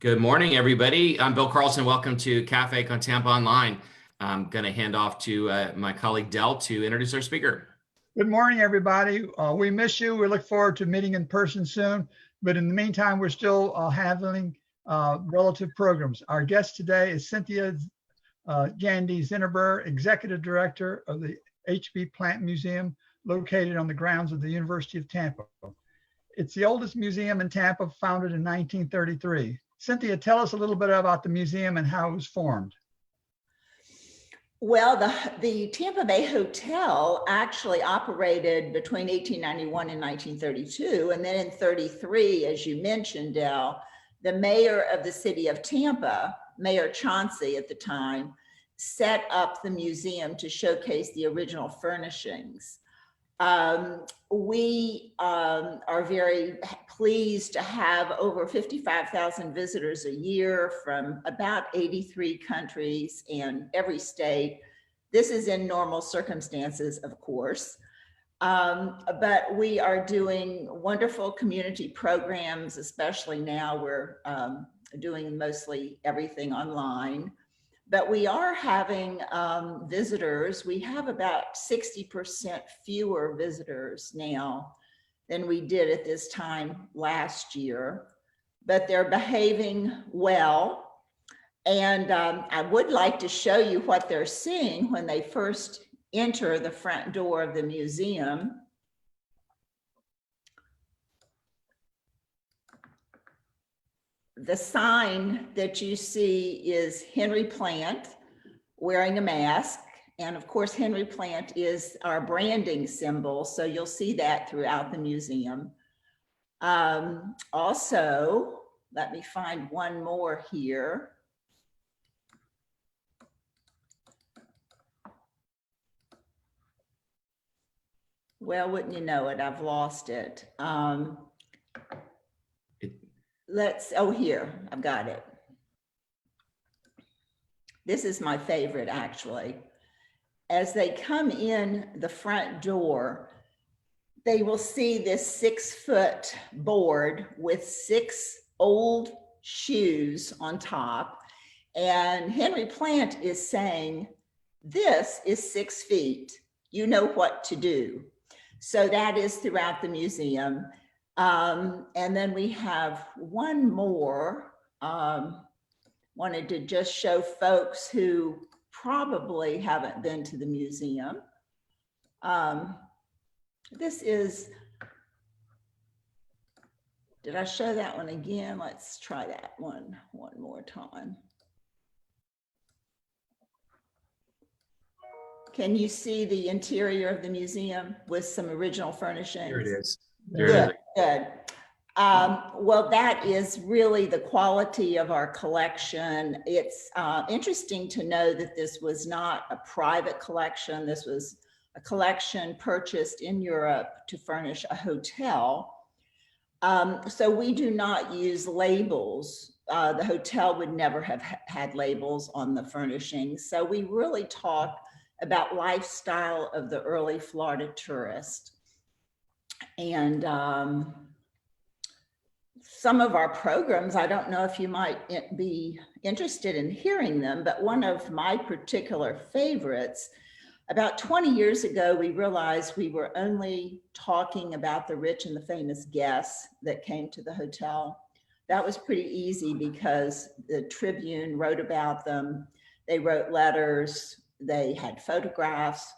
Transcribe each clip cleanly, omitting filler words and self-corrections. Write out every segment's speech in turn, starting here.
Good morning, everybody. I'm Bill Carlson. Welcome to Café on Tampa Online. I'm going to hand off to my colleague Dell to introduce our speaker. Good morning, everybody. We miss you. We look forward to meeting in person soon. But in the meantime, we're still handling relative programs. Our guest today is Cynthia Gandee Zinober, Executive Director of the HB Plant Museum, located on the grounds of the University of Tampa. It's the oldest museum in Tampa, founded in 1933. Cynthia, tell us a little bit about the museum and how it was formed. Well, the Tampa Bay Hotel actually operated between 1891 and 1932. And then in 33, as you mentioned, Del, the mayor of the city of Tampa, Mayor Chauncey at the time, set up the museum to showcase the original furnishings. We are very pleased to have over 55,000 visitors a year from about 83 countries and every state. This is in normal circumstances, of course, but we are doing wonderful community programs, especially now we're doing mostly everything online. But we are having visitors. We have about 60% fewer visitors now than we did at this time last year, but they're behaving well. And I would like to show you what they're seeing when they first enter the front door of the museum. The sign that you see is Henry Plant wearing a mask. And of course, Henry Plant is our branding symbol. So you'll see that throughout the museum. Also, let me find one more here. Well, wouldn't you know it, I've lost it. Here, I've got it. This is my favorite, actually. As they come in the front door, they will see this 6-foot board with 6 old shoes on top. And Henry Plant is saying, this is 6 feet. You know what to do. So that is throughout the museum. And then we have one more, wanted to just show folks who probably haven't been to the museum. This is, did I show that one again? Let's try that one more time. Can you see the interior of the museum with some original furnishings? Here it is. Good. Well, that is really the quality of our collection. It's interesting to know that this was not a private collection. This was a collection purchased in Europe to furnish a hotel. So we do not use labels. The hotel would never have had labels on the furnishings. So we really talk about lifestyle of the early Florida tourist. And some of our programs, I don't know if you might be interested in hearing them, but one of my particular favorites, about 20 years ago, we realized we were only talking about the rich and the famous guests that came to the hotel. That was pretty easy because the Tribune wrote about them. They wrote letters, they had photographs,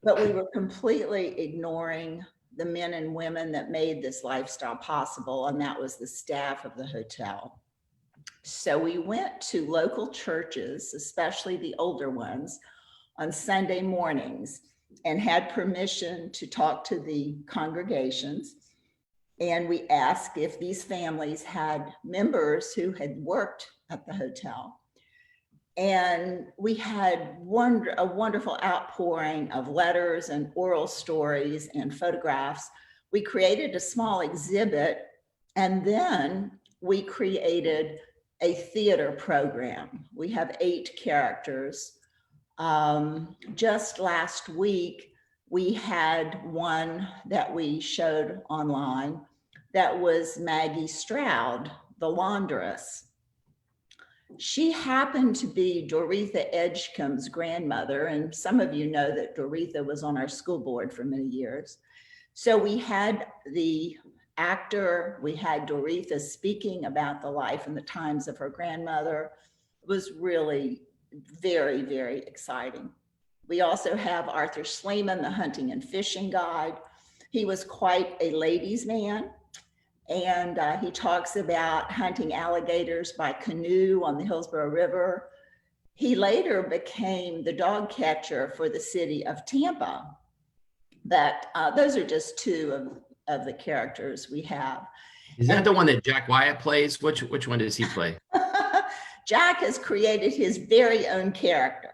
but we were completely ignoring the men and women that made this lifestyle possible, and that was the staff of the hotel. So we went to local churches, especially the older ones, on Sunday mornings and had permission to talk to the congregations. And we asked if these families had members who had worked at the hotel. And we had a wonderful outpouring of letters and oral stories and photographs. We created a small exhibit, and then we created a theater program. We have 8 characters. Just last week, we had one that we showed online that was Maggie Stroud, the laundress. She happened to be Doretha Edgecombe's grandmother, and some of you know that Doretha was on our school board for many years. So we had the actor, we had Doretha speaking about the life and the times of her grandmother. It was really very, very exciting. We also have Arthur Schleman, the hunting and fishing guide. He was quite a ladies' man. And he talks about hunting alligators by canoe on the Hillsborough River. He later became the dog catcher for the city of Tampa. But those are just two of the characters we have. Is that the one that Jack Wyatt plays? Which one does he play? Jack has created his very own character.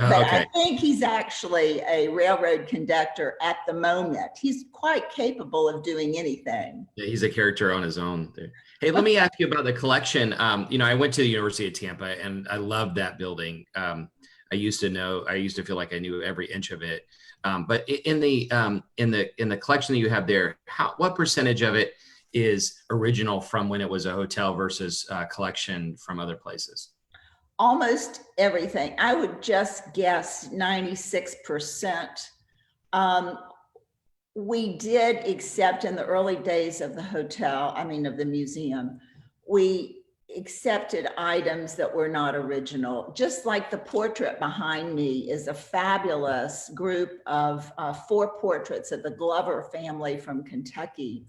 Oh, But okay. I think he's actually a railroad conductor at the moment. He's quite capable of doing anything. Yeah, he's a character on his own. Hey, let me ask you about the collection. I went to the University of Tampa, and I loved that building. I used to feel like I knew every inch of it. But in the collection that you have there, what percentage of it is original from when it was a hotel versus collection from other places? Almost everything. I would just guess 96%. We did, except in the early days of the hotel, of the museum, we accepted items that were not original. Just like the portrait behind me is a fabulous group of 4 portraits of the Glover family from Kentucky,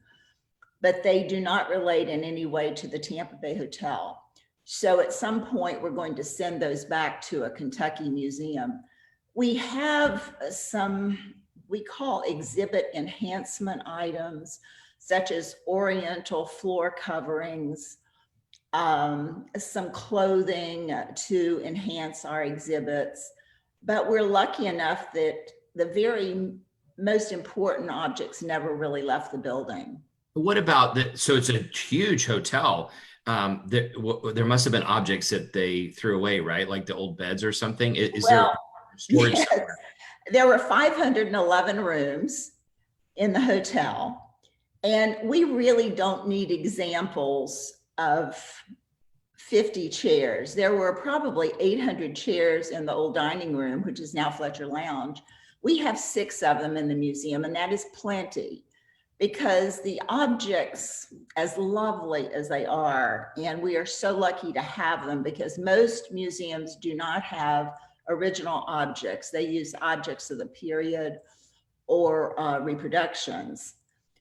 but they do not relate in any way to the Tampa Bay Hotel. So at some point, we're going to send those back to a Kentucky museum. We have some, we call exhibit enhancement items, such as oriental floor coverings, some clothing to enhance our exhibits. But we're lucky enough that the very most important objects never really left the building. What about that? So it's a huge hotel. There must have been objects that they threw away, right? Like the old beds or something. Is there storage? Yes, there were 511 rooms in the hotel, and we really don't need examples of 50 chairs. There were probably 800 chairs in the old dining room, which is now Fletcher Lounge. We have 6 of them in the museum, and that is plenty. Because the objects, as lovely as they are, and we are so lucky to have them because most museums do not have original objects. They use objects of the period or reproductions.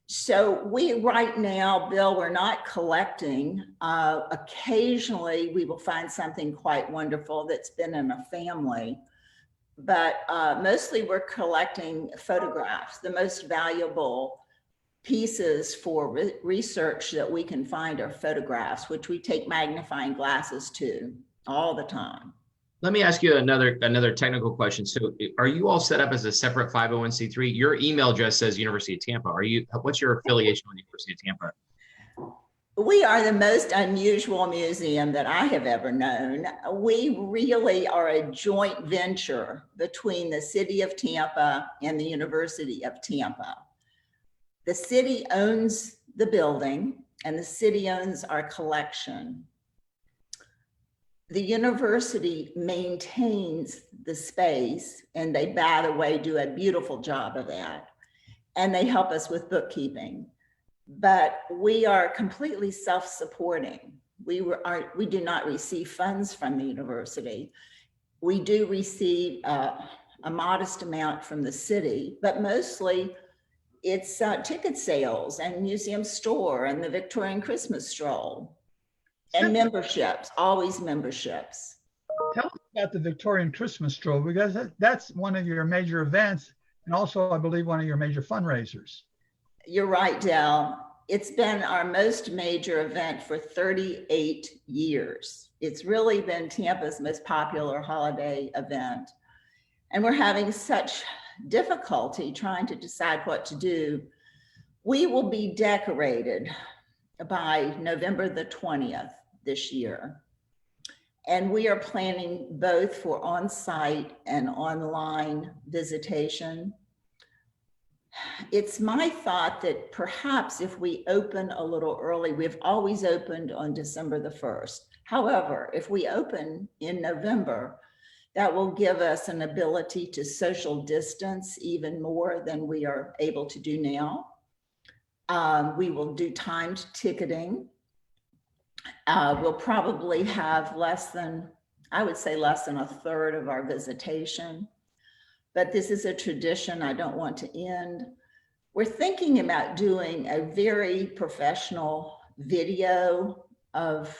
So right now, Bill, we're not collecting. Occasionally, we will find something quite wonderful that's been in a family. But mostly we're collecting photographs, the most valuable pieces for research that we can find are photographs, which we take magnifying glasses to all the time. Let me ask you another technical question. So are you all set up as a separate 501c3? Your email address says University of Tampa. What's your affiliation with the University of Tampa? We are the most unusual museum that I have ever known. We really are a joint venture between the city of Tampa and the University of Tampa. The city owns the building and the city owns our collection. The university maintains the space, and they, by the way, do a beautiful job of that. And they help us with bookkeeping. But we are completely self-supporting. We do not receive funds from the university. We do receive a modest amount from the city, but mostly it's ticket sales and museum store and the Victorian Christmas stroll and memberships, always memberships. Tell us about the Victorian Christmas stroll, because that's one of your major events and also, I believe, one of your major fundraisers. You're right, Del. It's been our most major event for 38 years. It's really been Tampa's most popular holiday event. And we're having such difficulty trying to decide what to do. We will be decorated by November the 20th this year. And we are planning both for on-site and online visitation. It's my thought that perhaps if we open a little early, we've always opened on December the 1st. However, if we open in November, that will give us an ability to social distance even more than we are able to do now. We will do timed ticketing. We'll probably have I would say less than a third of our visitation. But this is a tradition I don't want to end. We're thinking about doing a very professional video of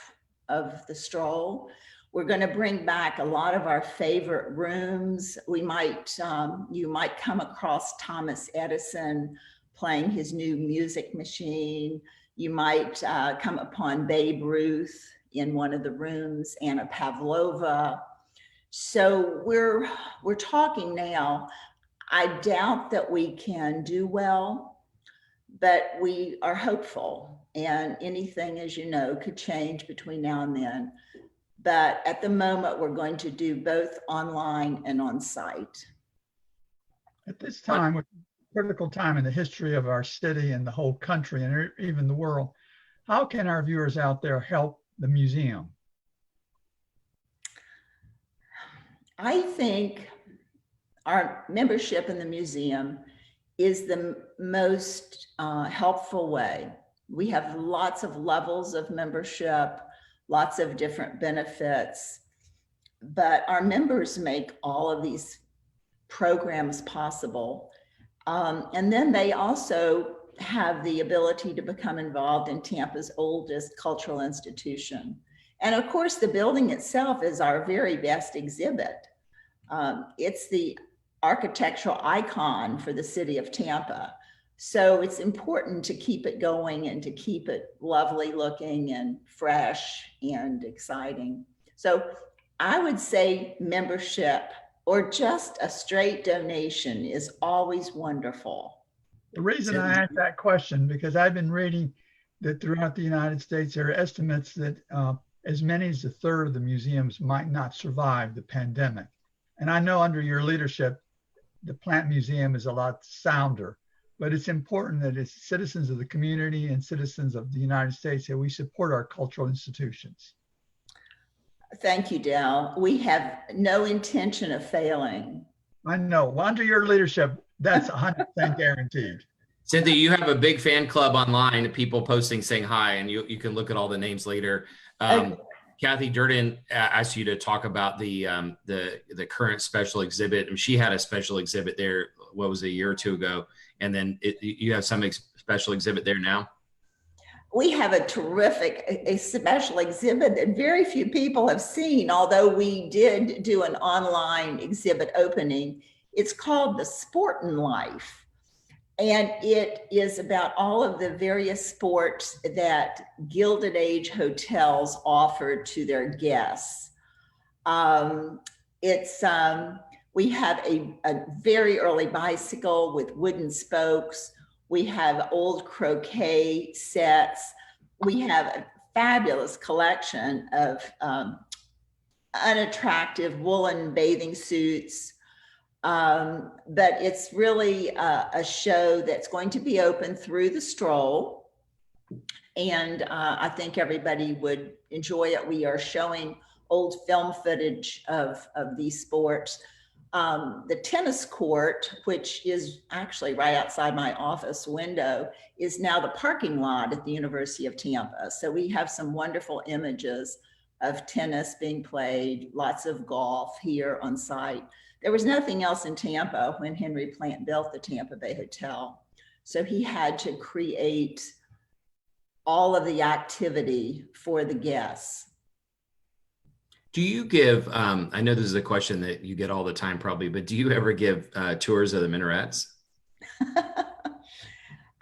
the stroll. We're going to bring back a lot of our favorite rooms. You might come across Thomas Edison playing his new music machine. You might come upon Babe Ruth in one of the rooms, Anna Pavlova. So we're talking now. I doubt that we can do well, but we are hopeful, and anything, as you know, could change between now and then. But at the moment, we're going to do both online and on site. At this time, which is a critical time in the history of our city and the whole country and even the world, how can our viewers out there help the museum? I think our membership in the museum is the most helpful way. We have lots of levels of membership, lots of different benefits, but our members make all of these programs possible. And then they also have the ability to become involved in Tampa's oldest cultural institution. And of course, the building itself is our very best exhibit. It's the architectural icon for the city of Tampa. So it's important to keep it going and to keep it lovely looking and fresh and exciting. So I would say membership or just a straight donation is always wonderful. The reason I asked that question, because I've been reading that throughout the United States, there are estimates that as many as a third of the museums might not survive the pandemic. And I know under your leadership, the Plant Museum is a lot sounder, but it's important that as citizens of the community and citizens of the United States that we support our cultural institutions. Thank you, Dale. We have no intention of failing. I know. Well, under your leadership, that's 100% guaranteed. Cynthia, you have a big fan club online, people posting saying hi, and you can look at all the names later. Kathy Durden asked you to talk about the current special exhibit, and she had a special exhibit there, what was it, a year or two ago, and then you have some special exhibit there now? We have a terrific special exhibit that very few people have seen, although we did do an online exhibit opening. It's called the Sportin Life. And it is about all of the various sports that Gilded Age hotels offer to their guests. We have a very early bicycle with wooden spokes. We have old croquet sets. We have a fabulous collection of unattractive woolen bathing suits. But it's really a show that's going to be open through the Stroll. And I think everybody would enjoy it. We are showing old film footage of these sports. The tennis court, which is actually right outside my office window, is now the parking lot at the University of Tampa. So we have some wonderful images of tennis being played, lots of golf here on site. There was nothing else in Tampa when Henry Plant built the Tampa Bay Hotel. So he had to create all of the activity for the guests. Do you give, I know this is a question that you get all the time probably, but do you ever give tours of the minarets?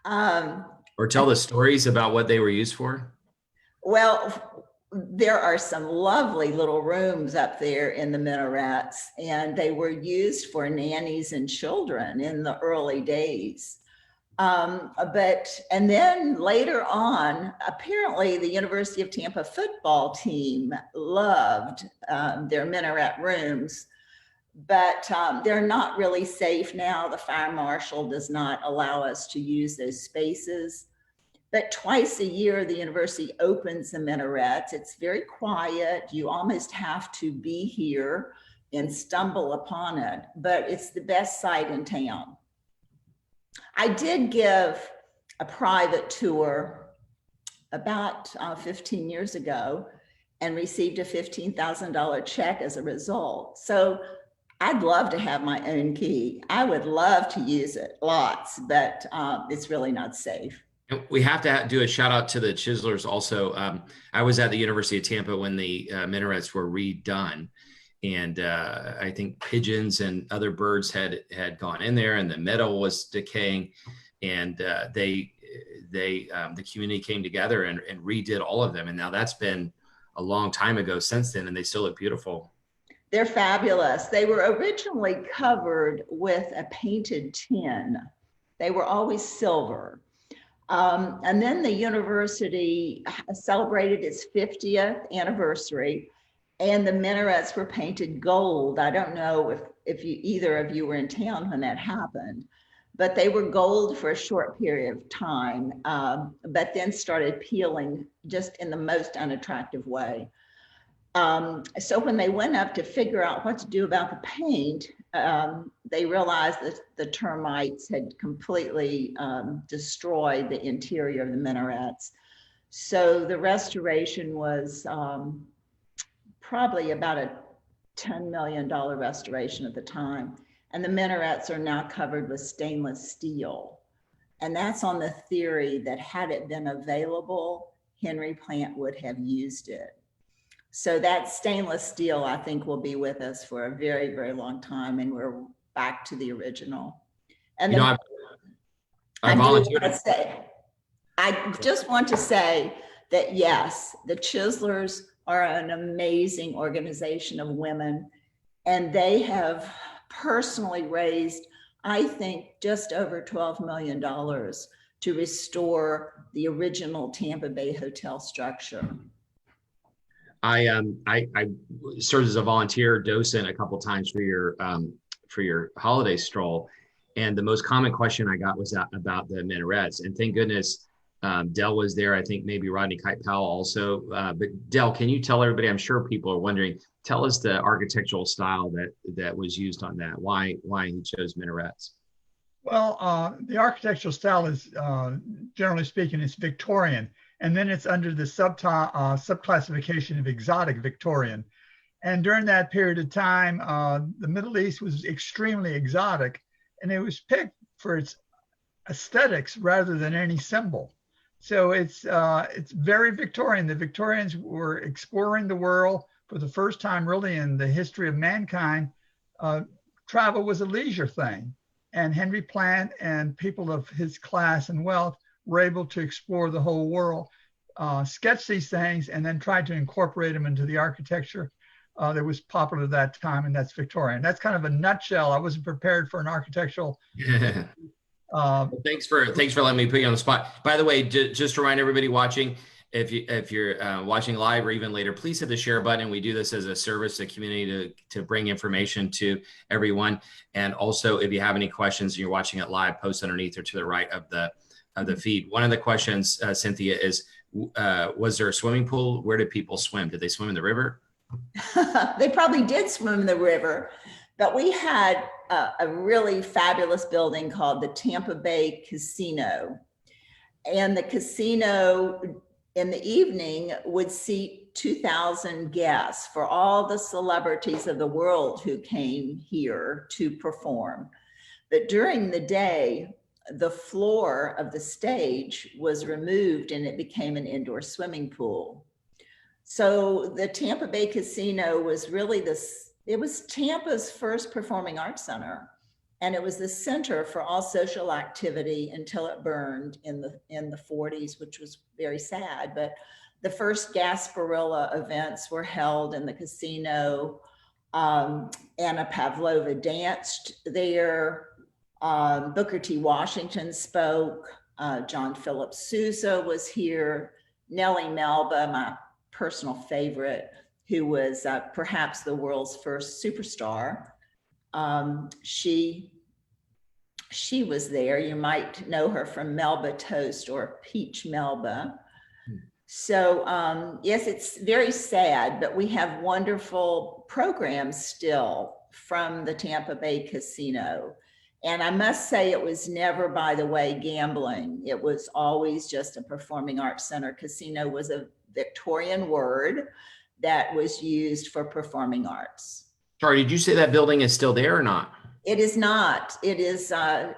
Or tell the stories about what they were used for? Well, there are some lovely little rooms up there in the minarets, and they were used for nannies and children in the early days. And then later on, apparently the University of Tampa football team loved their minaret rooms, but they're not really safe now. The fire marshal does not allow us to use those spaces. But twice a year, the university opens the minarets. It's very quiet. You almost have to be here and stumble upon it, but it's the best site in town. I did give a private tour about 15 years ago and received a $15,000 check as a result. So I'd love to have my own key. I would love to use it lots, but it's really not safe. We have to do a shout out to the chiselers also. I was at the University of Tampa when the minarets were redone. And I think pigeons and other birds had gone in there, and the meadow was decaying. And the community came together and redid all of them. And now that's been a long time ago since then, and they still look beautiful. They're fabulous. They were originally covered with a painted tin. They were always silver. And then the university celebrated its 50th anniversary, and the minarets were painted gold. I don't know if either of you were in town when that happened, but they were gold for a short period of time, but then started peeling just in the most unattractive way. So when they went up to figure out what to do about the paint, they realized that the termites had completely destroyed the interior of the minarets. So the restoration was probably about a $10 million restoration at the time. And the minarets are now covered with stainless steel. And that's on the theory that had it been available, Henry Plant would have used it. So that stainless steel, I think, will be with us for a very, very long time. And we're back to the original. And you know, I volunteered. I just want to say that, yes, the Chiselers are an amazing organization of women. And they have personally raised, I think, just over $12 million to restore the original Tampa Bay Hotel structure. I served as a volunteer docent a couple times for your holiday stroll, and the most common question I got was about the minarets. And thank goodness Dell was there. I think maybe Rodney Kite Powell also. But Dell, can you tell everybody? I'm sure people are wondering. Tell us the architectural style that was used on that. Why he chose minarets? Well, the architectural style is, generally speaking, it's Victorian. And then it's under the subclassification of exotic Victorian. And during that period of time, the Middle East was extremely exotic, and it was picked for its aesthetics rather than any symbol. So it's very Victorian. The Victorians were exploring the world for the first time, really, in the history of mankind. Travel was a leisure thing, and Henry Plant and people of his class and wealth were able to explore the whole world, sketch these things, and then try to incorporate them into the architecture that was popular at that time, and that's Victorian. That's kind of a nutshell. I wasn't prepared for an architectural. Thanks for letting me put you on the spot. By the way, just to remind everybody watching, if you're watching live or even later, please hit the share button. We do this as a service to the community to bring information to everyone. And also, if you have any questions and you're watching it live, post underneath or to the right of the feed. One of the questions, Cynthia, is was there a swimming pool? Where did people swim? Did they swim in the river? They probably did swim in the river, but we had a really fabulous building called the Tampa Bay Casino. And the casino in the evening would seat 2,000 guests for all the celebrities of the world who came here to perform. But during the day, the floor of the stage was removed and it became an indoor swimming pool. So the Tampa Bay Casino was really it was Tampa's first performing arts center. And it was the center for all social activity until it burned in the 40s, which was very sad. But the first Gasparilla events were held in the casino. Anna Pavlova danced there. Booker T. Washington spoke. John Philip Sousa was here. Nellie Melba, my personal favorite, who was perhaps the world's first superstar, She was there. You might know her from Melba Toast or Peach Melba. So yes, it's very sad, but we have wonderful programs still from the Tampa Bay Casino. And I must say, it was never, by the way, gambling. It was always just a performing arts center. Casino was a Victorian word that was used for performing arts. Sorry, did you say that building is still there or not? It is not. It is.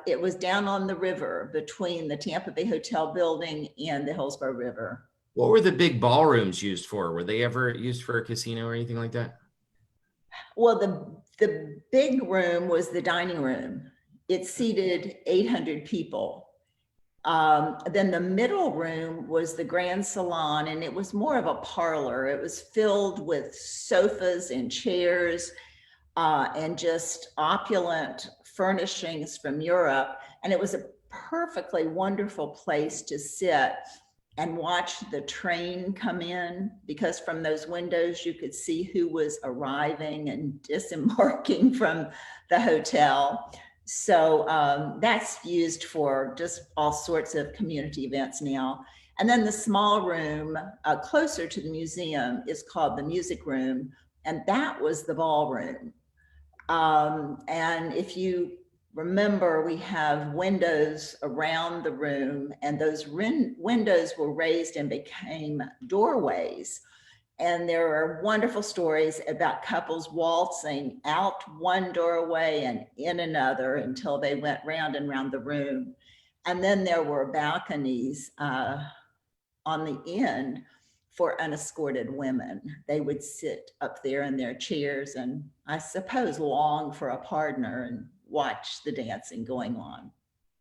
It was down on the river between the Tampa Bay Hotel building and the Hillsborough River. What were the big ballrooms used for? Were they ever used for a casino or anything like that? Well, the big room was the dining room. It seated 800 people. Then the middle room was the grand salon, and it was more of a parlor. It was filled with sofas and chairs and just opulent furnishings from Europe. And it was a perfectly wonderful place to sit and watch the train come in, because from those windows you could see who was arriving and disembarking from the hotel. So that's used for just all sorts of community events now. And then the small room closer to the museum is called the music room, and that was the ballroom. And if you remember, we have windows around the room, and those windows were raised and became doorways. And there are wonderful stories about couples waltzing out one doorway and in another until they went round and round the room. And then there were balconies on the end for unescorted women. They would sit up there in their chairs and, I suppose, long for a partner and watch the dancing going on.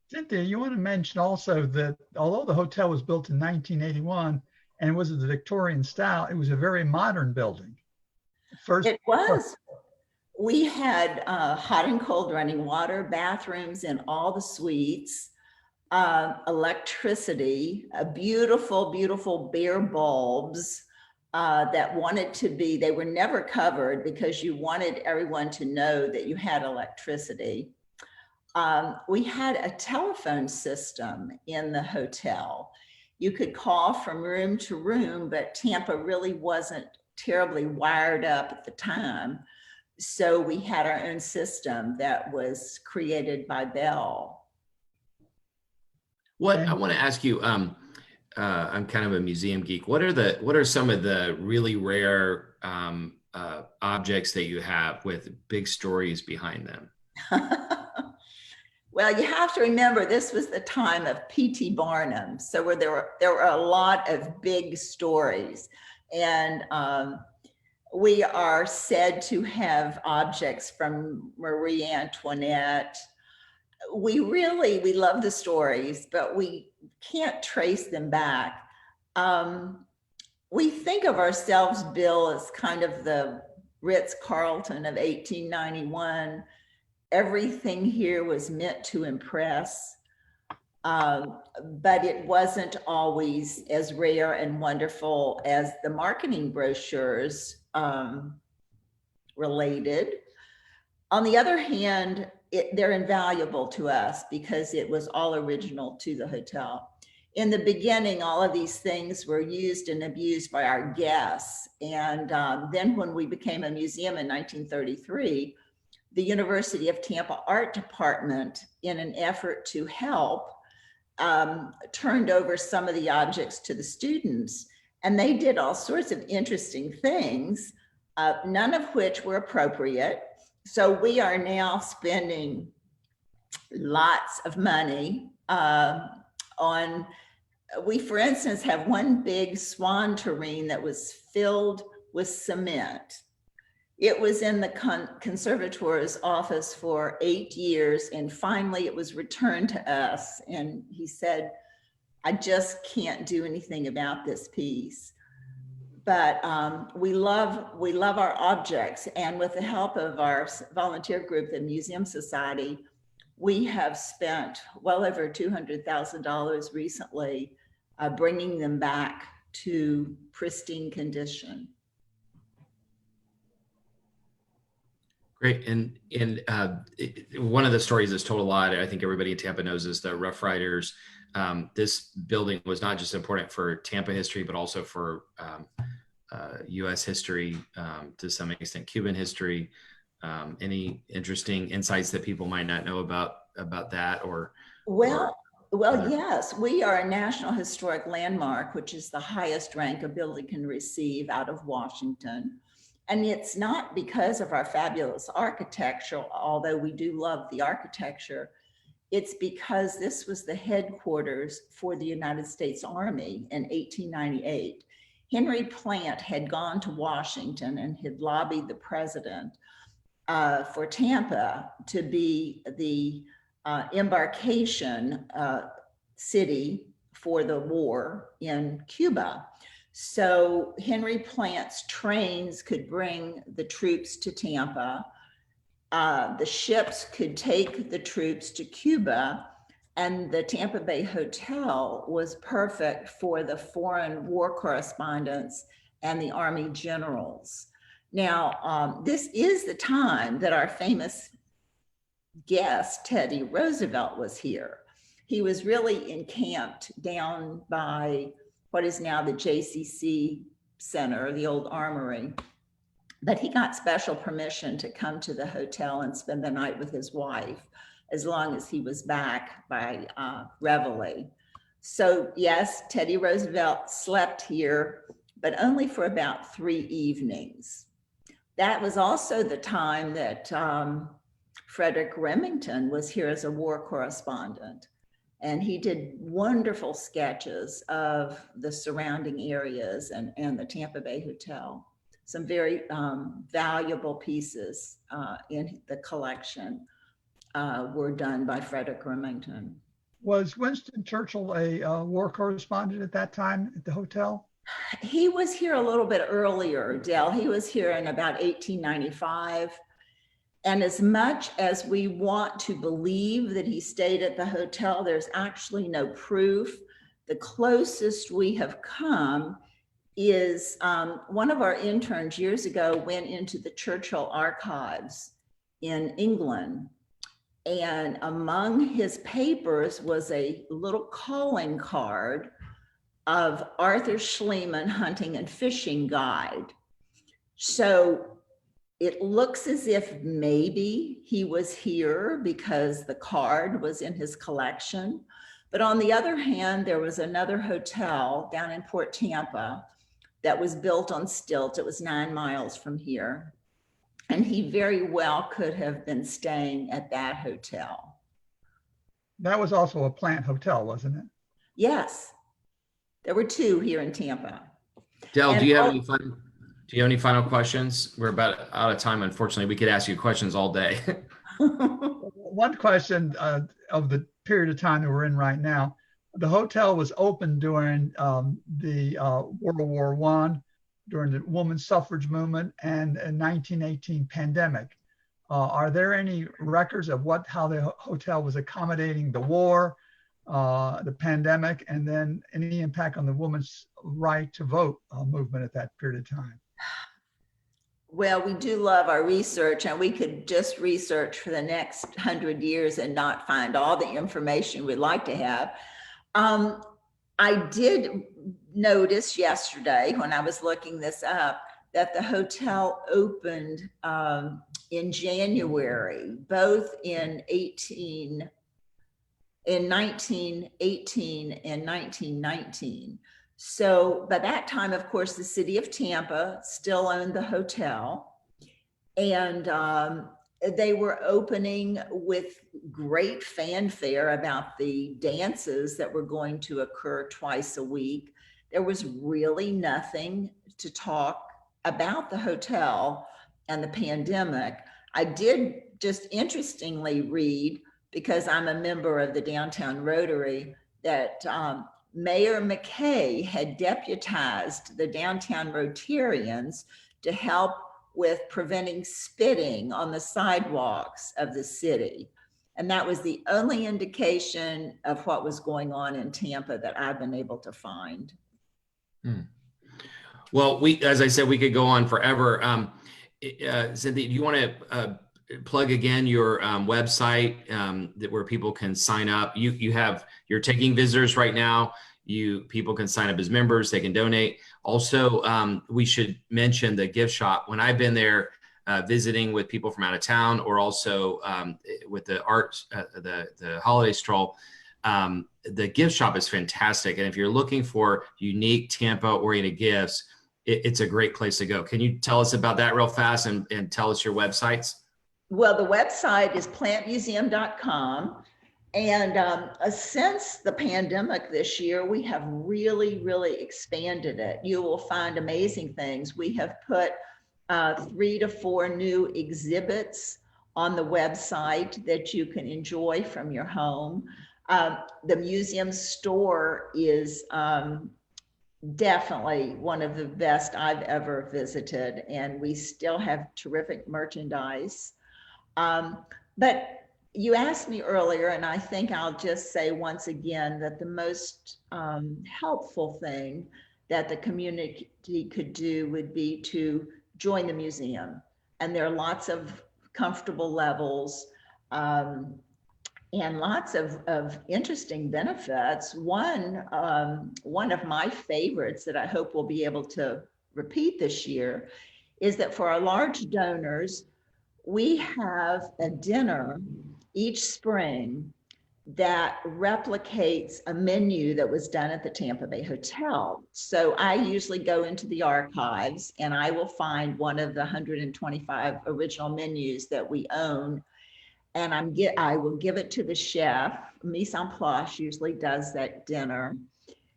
Cynthia, you want to mention also that although the hotel was built in 1981 and was of the Victorian style, it was a very modern building. It was. We had hot and cold running water, bathrooms in all the suites, electricity, beautiful, beautiful bare bulbs that wanted to be, they were never covered because you wanted everyone to know that you had electricity. We had a telephone system in the hotel. You could call from room to room, but Tampa really wasn't terribly wired up at the time. So we had our own system that was created by Bell. What I want to ask you, I'm kind of a museum geek. What are some of the really rare objects that you have with big stories behind them? Well, you have to remember, this was the time of P.T. Barnum. So where there were a lot of big stories. And we are said to have objects from Marie Antoinette. We love the stories, but we can't trace them back. We think of ourselves, Bill, as kind of the Ritz-Carlton of 1891. Everything here was meant to impress, but it wasn't always as rare and wonderful as the marketing brochures related. On the other hand, they're invaluable to us because it was all original to the hotel. In the beginning, all of these things were used and abused by our guests. And then when we became a museum in 1933, the University of Tampa Art Department, in an effort to help, turned over some of the objects to the students. And they did all sorts of interesting things, none of which were appropriate. So we are now spending lots of money on, we, for instance, have one big swan tureen that was filled with cement. It was in the conservator's office for 8 years, and finally it was returned to us. And he said, I just can't do anything about this piece. But we love our objects. And with the help of our volunteer group, the Museum Society, we have spent well over $200,000 recently bringing them back to pristine condition. Great. One of the stories that's told a lot, I think everybody in Tampa knows, is the Rough Riders. This building was not just important for Tampa history, but also for U.S. history, to some extent, Cuban history. Any interesting insights that people might not know about that, or Well, yes, we are a National Historic Landmark, which is the highest rank a building can receive out of Washington. And it's not because of our fabulous architecture, although we do love the architecture. It's because this was the headquarters for the United States Army in 1898. Henry Plant had gone to Washington and had lobbied the president for Tampa to be the embarkation city for the war in Cuba. So Henry Plant's trains could bring the troops to Tampa. The ships could take the troops to Cuba, and the Tampa Bay Hotel was perfect for the foreign war correspondents and the Army generals. Now, this is the time that our famous guest, Teddy Roosevelt, was here. He was really encamped down by what is now the JCC Center, the old armory. But he got special permission to come to the hotel and spend the night with his wife, as long as he was back by Reveille. So yes, Teddy Roosevelt slept here, but only for about 3 evenings. That was also the time that Frederick Remington was here as a war correspondent. And he did wonderful sketches of the surrounding areas and the Tampa Bay Hotel. Some very valuable pieces in the collection were done by Frederick Remington. Was Winston Churchill a war correspondent at that time at the hotel? He was here a little bit earlier, Dell. He was here in about 1895. And as much as we want to believe that he stayed at the hotel, there's actually no proof. The closest we have come is one of our interns years ago went into the Churchill archives in England. And among his papers was a little calling card of Arthur Schleman Hunting and Fishing Guide. So it looks as if maybe he was here because the card was in his collection. But on the other hand, there was another hotel down in Port Tampa that was built on stilts. It was 9 miles from here. And he very well could have been staying at that hotel. That was also a plant hotel, wasn't it? Yes, there were 2 here in Tampa. Del, do you have any final questions? We're about out of time, unfortunately. We could ask you questions all day. One question of the period of time that we're in right now, the hotel was open during the World War I, during the women's suffrage movement, and a 1918 pandemic. Are there any records of how the hotel was accommodating the war, the pandemic, and then any impact on the women's right to vote movement at that period of time? Well, we do love our research, and we could just research for the next 100 years and not find all the information we'd like to have. I did notice yesterday when I was looking this up that the hotel opened in January, both in 1918 and 1919. So by that time, of course, the city of Tampa still owned the hotel, and they were opening with great fanfare about the dances that were going to occur twice a week. There was really nothing to talk about the hotel and the pandemic. I did just interestingly read, because I'm a member of the Downtown Rotary, that Mayor McKay had deputized the downtown Rotarians to help with preventing spitting on the sidewalks of the city. And that was the only indication of what was going on in Tampa that I've been able to find. Well, as I said, we could go on forever. Cynthia, do you want to plug again your website where people can sign up. You're taking visitors right now. People can sign up as members. They can donate. Also, we should mention the gift shop. When I've been there visiting with people from out of town, or also with the art, the holiday stroll, the gift shop is fantastic. And if you're looking for unique Tampa-oriented gifts, it's a great place to go. Can you tell us about that real fast and tell us your websites? Well, the website is plantmuseum.com. And since the pandemic this year, we have really, really expanded it. You will find amazing things. We have put 3 to 4 new exhibits on the website that you can enjoy from your home. The museum store is definitely one of the best I've ever visited, and we still have terrific merchandise. But you asked me earlier, and I think I'll just say once again that the most helpful thing that the community could do would be to join the museum. And there are lots of comfortable levels and lots of interesting benefits. One of my favorites that I hope we'll be able to repeat this year is that for our large donors, we have a dinner each spring that replicates a menu that was done at the Tampa Bay Hotel. So I usually go into the archives and I will find one of the 125 original menus that we own, and I will give it to the chef. Mise en place usually does that dinner.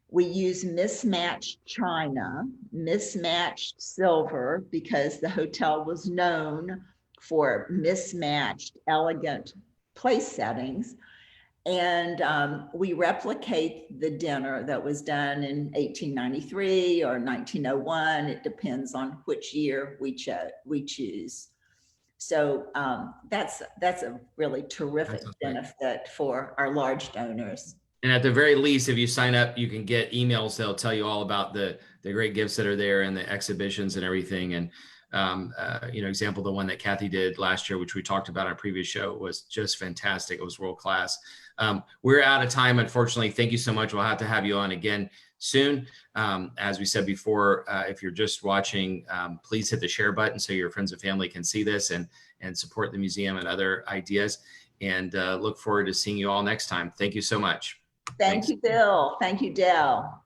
We use mismatched china, mismatched silver, because the hotel was known for mismatched, elegant place settings. And we replicate the dinner that was done in 1893 or 1901. It depends on which year we choose. So that's a really terrific benefit for our large donors. And at the very least, if you sign up, you can get emails that'll tell you all about the great gifts that are there and the exhibitions and everything. And example, the one that Kathy did last year, which we talked about on a previous show, was just fantastic. It was world class. We're out of time, unfortunately. Thank you so much. We'll have to have you on again soon. As we said before, if you're just watching, please hit the share button so your friends and family can see this and support the museum and other ideas. And look forward to seeing you all next time. Thank you so much. Thank you, Bill. Thank you, Del.